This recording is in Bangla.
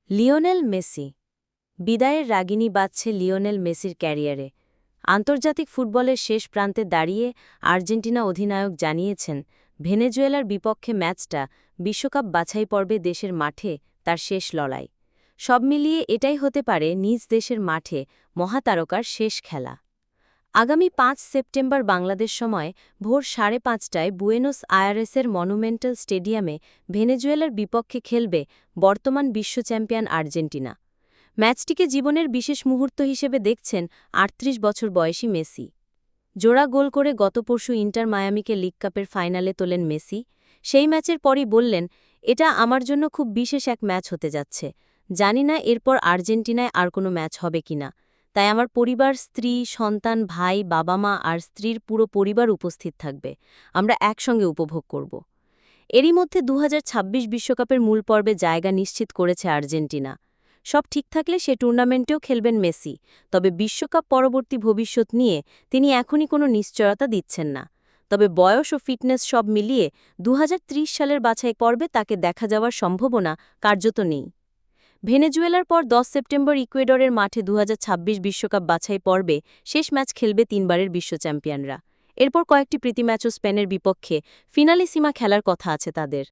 লিওনেল মেসি বিদায়ের রাগিনী বাজছে লিওনেল মেসির ক্যারিয়ারে। আন্তর্জাতিক ফুটবলের শেষ প্রান্তে দাঁড়িয়ে আর্জেন্টিনা অধিনায়ক জানিয়েছেন, ভেনেজুয়েলার বিপক্ষে ম্যাচটা বিশ্বকাপ বাছাই পর্বে দেশের মাঠে তার শেষ লড়াই। সব মিলিয়ে এটাই হতে পারে নিজ দেশের মাঠে মহাতারকার শেষ খেলা। আগামী ৫ সেপ্টেম্বর বাংলাদেশ সময় ভোর ৫:৩০টায় বুয়েনোস আয়ারেসের মনুমেন্টাল স্টেডিয়ামে ভেনেজুয়েলার বিপক্ষে খেলবে বর্তমান বিশ্ব চ্যাম্পিয়ন আর্জেন্টিনা। ম্যাচটিকে জীবনের বিশেষ মুহূর্ত হিসেবে দেখছেন ৩৮ বছর বয়সী মেসি। জোড়া গোল করে গত পরশু ইন্টার মায়ামিকে লিগ কাপের ফাইনালে তোলেন মেসি। সেই ম্যাচের পরই বললেন, এটা আমার জন্য খুব বিশেষ এক ম্যাচ হতে যাচ্ছে। জানি না এরপর আর্জেন্টিনায় আর কোনো ম্যাচ হবে কিনা, তাই আমার পরিবার, স্ত্রী, সন্তান, ভাই, বাবা-মা আর স্ত্রীর পুরো পরিবার উপস্থিত থাকবে। আমরা একসঙ্গে উপভোগ করব। এরই মধ্যে ২০২৬ বিশ্বকাপের মূল পর্বে জায়গা নিশ্চিত করেছে আর্জেন্টিনা। সব ঠিক থাকলে সে টুর্নামেন্টেও খেলবেন মেসি, তবে বিশ্বকাপ পরবর্তী ভবিষ্যৎ নিয়ে তিনি এখনই কোনো নিশ্চয়তা দিচ্ছেন না। তবে বয়স ও ফিটনেস সব মিলিয়ে ২০৩০ সালের বাছাই পর্বে তাকে দেখা যাওয়ার সম্ভাবনা কার্যত নেই। ভেনেজুয়েলার পর ১০ সেপ্টেম্বর ইকুয়েডরের মাঠে ২০২৬ বিশ্বকাপ বাছাই পর্বে শেষ ম্যাচ খেলবে তিনবারের বিশ্ব চ্যাম্পিয়নরা। এরপর কয়েকটি প্রীতি ম্যাচও স্পেনের বিপক্ষে ফিনালিসিমা খেলার কথা আছে তাদের।